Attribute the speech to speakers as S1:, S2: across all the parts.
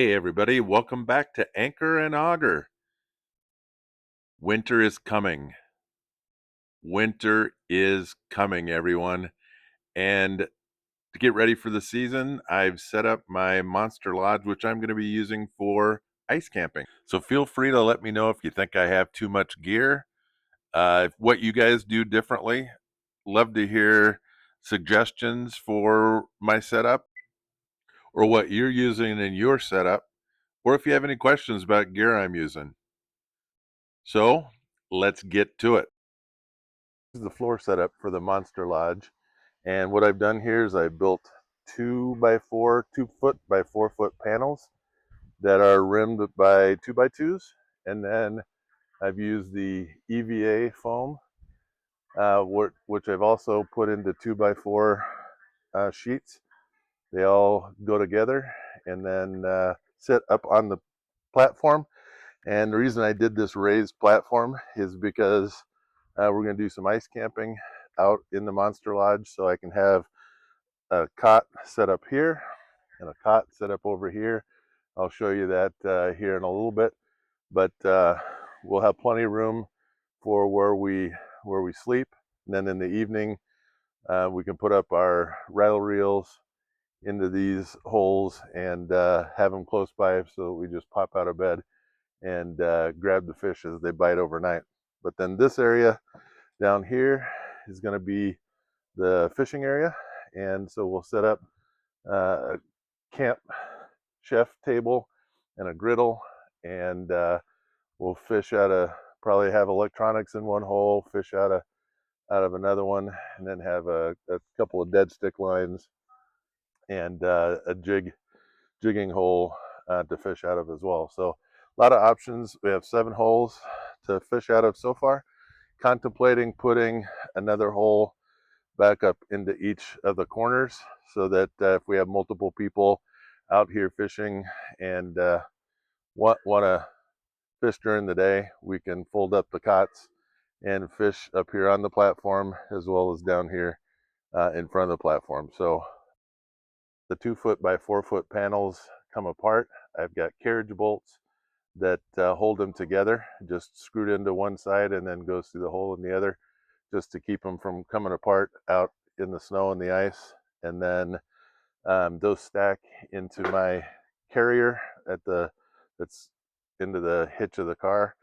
S1: Hey everybody, welcome back to Anchor and Auger. Winter is coming. Winter is coming, everyone. And to get ready for the season, I've set up my Monster Lodge, which I'm going to be using for ice camping. So feel free to let me know if you think I have too much gear, what you guys do differently. Love to hear suggestions for my setup or what you're using in your setup, or if you have any questions about gear I'm using. So let's get to it. This is the floor setup for the Monster Lodge. And what I've done here is I built 2 foot by 4 foot panels that are rimmed by 2x2s. And then I've used the EVA foam, which I've also put into 2x4 sheets. They all go together and then sit up on the platform. And the reason I did this raised platform is because we're going to do some ice camping out in the Monster Lodge, so I can have a cot set up here and a cot set up over here. I'll show you that here in a little bit, but we'll have plenty of room for where we sleep. And then in the evening, we can put up our rattle reels into these holes and have them close by, so we just pop out of bed and grab the fish as they bite overnight. But then this area down here is going to be the fishing area, and so we'll set up a camp chef table and a griddle, and we'll fish probably have electronics in one hole, fish out of another one, and then have a couple of dead stick lines and a jigging hole to fish out of as well. So a lot of options. We have 7 holes to fish out of so far. Contemplating putting another hole back up into each of the corners, so that if we have multiple people out here fishing and want to fish during the day, we can fold up the cots and fish up here on the platform as well as down here in front of the platform. So the 2 foot by 4 foot panels come apart. I've got carriage bolts that hold them together, just screwed into one side and then goes through the hole in the other, just to keep them from coming apart out in the snow and the ice. And then those stack into my carrier that's into the hitch of the car.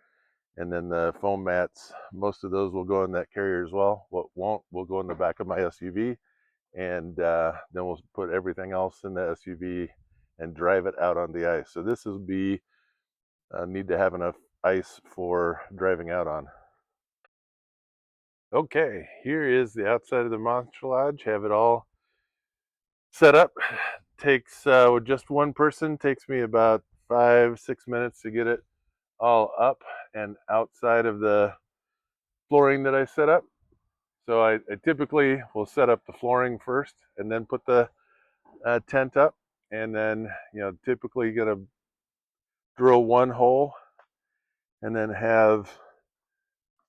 S1: And then the foam mats, most of those will go in that carrier as well. What won't will go in the back of my SUV, and then we'll put everything else in the SUV and drive it out on the ice. So this will be need to have enough ice for driving out on. Okay, here is the outside of the Monster Lodge. Have it all set up. Takes with just one person, takes me about 5-6 minutes to get it all up and outside of the flooring that I set up. So I typically will set up the flooring first and then put the tent up, and then typically gonna drill one hole and then have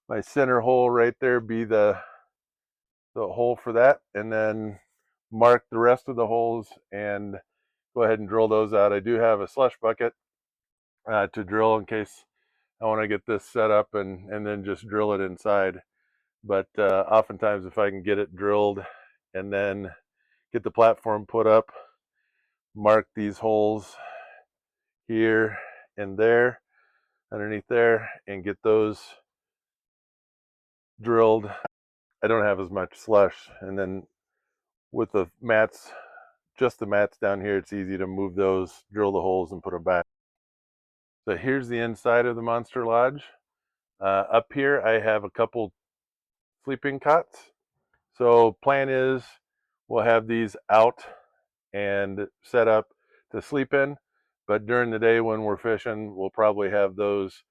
S1: my center hole right there be the hole for that, and then mark the rest of the holes and go ahead and drill those out. I do have a slush bucket to drill in case I want to get this set up and then just drill it inside. But oftentimes if I can get it drilled and then get the platform put up, mark these holes here and there underneath there and get those drilled, I don't have as much slush. And then with the mats, just the mats down here, it's easy to move those, drill the holes and put them back. So here's the inside of the Monster Lodge. Up here I have a couple sleeping cots. So plan is we'll have these out and set up to sleep in, but during the day when we're fishing, we'll probably have those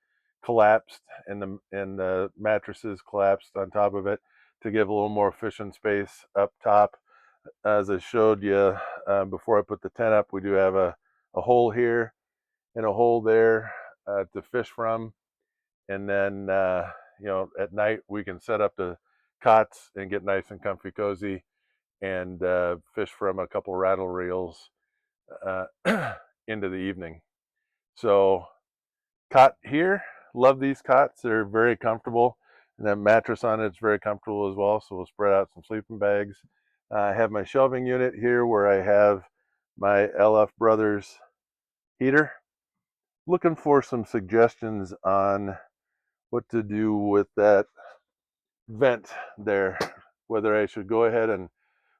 S1: collapsed and the mattresses collapsed on top of it to give a little more fishing space up top. As I showed you before I put the tent up, we do have a hole here and a hole there to fish from. And then at night we can set up the cots and get nice and comfy cozy and fish from a couple rattle reels into the evening. So cot here, love these cots. They're very comfortable. And that mattress on it's very comfortable as well. So we'll spread out some sleeping bags. I have my shelving unit here where I have my LF Brothers heater. Looking for some suggestions on what to do with that vent there. Whether I should go ahead and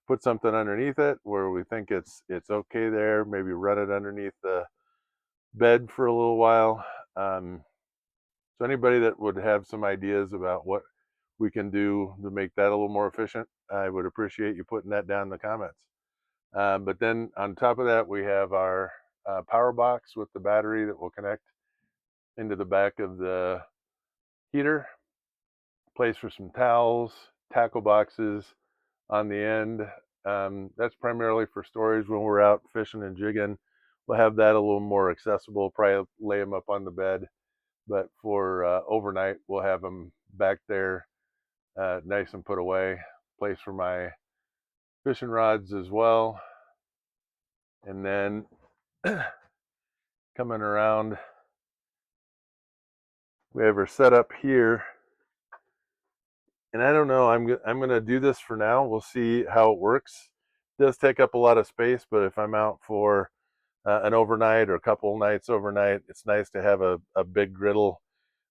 S1: put something underneath it where we think it's okay there, maybe run it underneath the bed for a little while. So anybody that would have some ideas about what we can do to make that a little more efficient, I would appreciate you putting that down in the comments. But then on top of that, we have our power box with the battery that will connect into the back of the heater. Place for some towels, tackle boxes on the end. That's primarily for storage when we're out fishing and jigging. We'll have that a little more accessible, probably lay them up on the bed. But for overnight, we'll have them back there nice and put away. Place for my fishing rods as well. And then coming around, we have our setup here. And I don't know, I'm going to do this for now. We'll see how it works. It does take up a lot of space, but if I'm out for an overnight or a couple nights overnight, it's nice to have a big griddle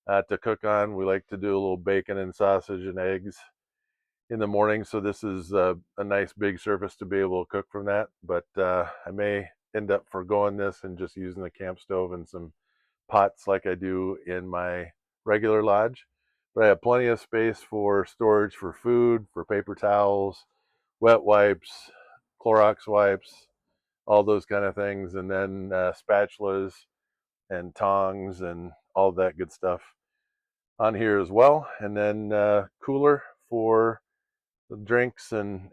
S1: to cook on. We like to do a little bacon and sausage and eggs in the morning, so this is a nice big surface to be able to cook from that. But I may end up forgoing this and just using the camp stove and some pots like I do in my regular lodge. But I have plenty of space for storage for food, for paper towels, wet wipes, Clorox wipes, all those kind of things, and then spatulas and tongs and all that good stuff on here as well. And then cooler for the drinks and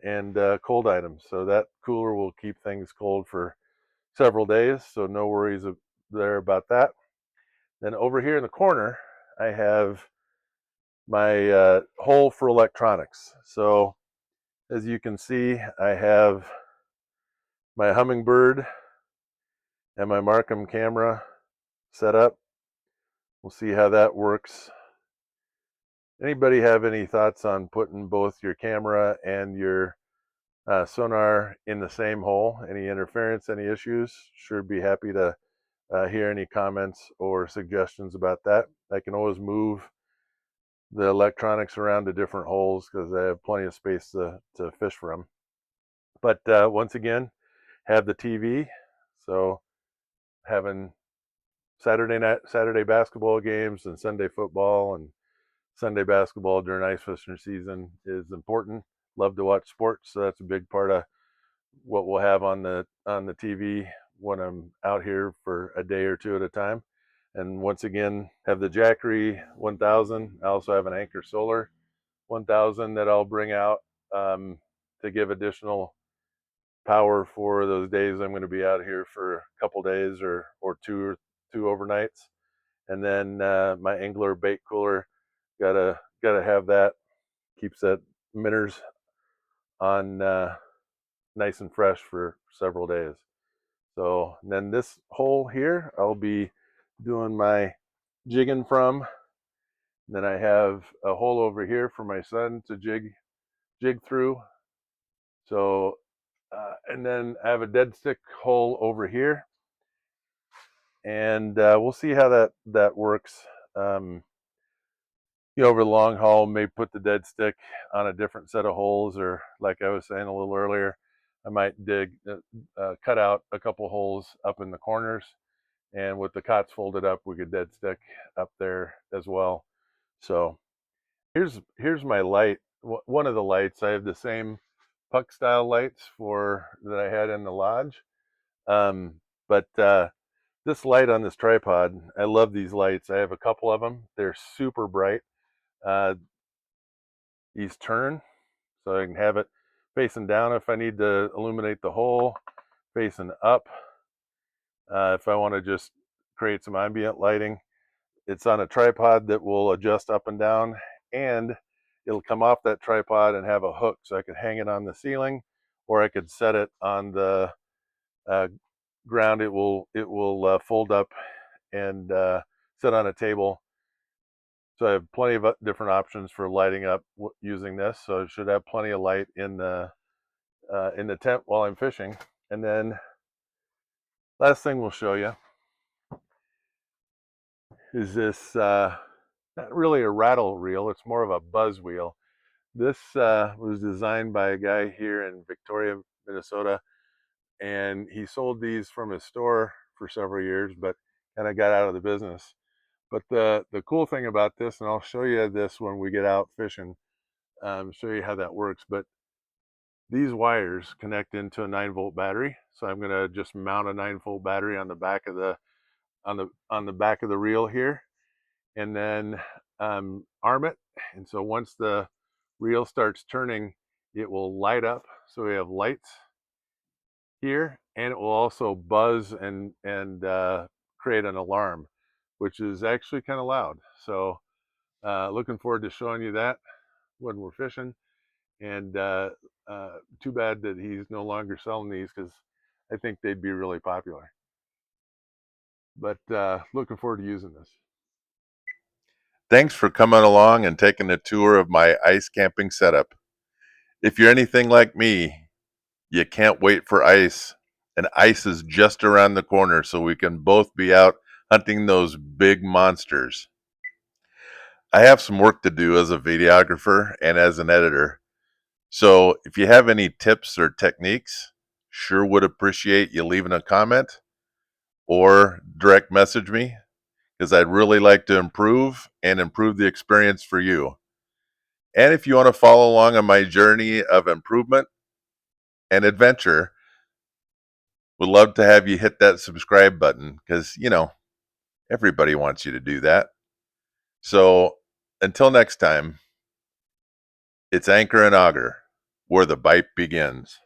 S1: cold items. So that cooler will keep things cold for several days. So no worries there about that. Then over here in the corner, I have my hole for electronics. So as you can see, I have my Hummingbird and my Markham camera set up. We'll see how that works. Anybody have any thoughts on putting both your camera and your sonar in the same hole? Any interference, any issues? Sure, be happy to hear any comments or suggestions about that. I can always move the electronics around to different holes because I have plenty of space to fish from. But once again, have the TV. So having Saturday basketball games and Sunday football and Sunday basketball during ice fishing season is important. Love to watch sports, so that's a big part of what we'll have on the TV when I'm out here for a day or two at a time. And once again, have the Jackery 1000. I also have an Anchor Solar 1000 that I'll bring out to give additional power for those days I'm going to be out here for a couple days or two overnights. And then my Angler bait cooler, gotta have that. Keeps that minnows on nice and fresh for several days. So then this hole here, I'll be doing my jigging from. Then I have a hole over here for my son to jig through. So, and then I have a dead stick hole over here. And we'll see how that works. Over the long haul, may put the dead stick on a different set of holes, or like I was saying a little earlier, I might cut out a couple holes up in the corners, and with the cots folded up, we could dead stick up there as well. So here's my light. One of the lights, I have the same puck style lights that I had in the lodge, but this light on this tripod, I love these lights. I have a couple of them. They're super bright. These turn, so I can have it facing down if I need to illuminate the hole, facing up if I want to just create some ambient lighting. It's on a tripod that will adjust up and down, and it'll come off that tripod and have a hook, so I could hang it on the ceiling, or I could set it on the ground. It will fold up and sit on a table. So I have plenty of different options for lighting up using this. So I should have plenty of light in the tent while I'm fishing. And then last thing we'll show you is this, not really a rattle reel, it's more of a buzz wheel. This was designed by a guy here in Victoria, Minnesota, and he sold these from his store for several years, but kind of got out of the business. But the cool thing about this, and I'll show you this when we get out fishing, show you how that works, but these wires connect into a 9-volt battery. So I'm going to just mount a 9-volt battery on the back of the on the back of the reel here, and then arm it. And so once the reel starts turning, it will light up. So we have lights here, and it will also buzz and create an alarm, which is actually kind of loud. So looking forward to showing you that when we're fishing. And too bad that he's no longer selling these, because I think they'd be really popular. But looking forward to using this. Thanks for coming along and taking a tour of my ice camping setup. If you're anything like me, you can't wait for ice. And ice is just around the corner, so we can both be out hunting those big monsters. I have some work to do as a videographer and as an editor. So if you have any tips or techniques, sure would appreciate you leaving a comment or direct message me, because I'd really like to improve the experience for you. And if you want to follow along on my journey of improvement and adventure, would love to have you hit that subscribe button, because, everybody wants you to do that. So until next time, it's Anchor and Auger, where the bite begins.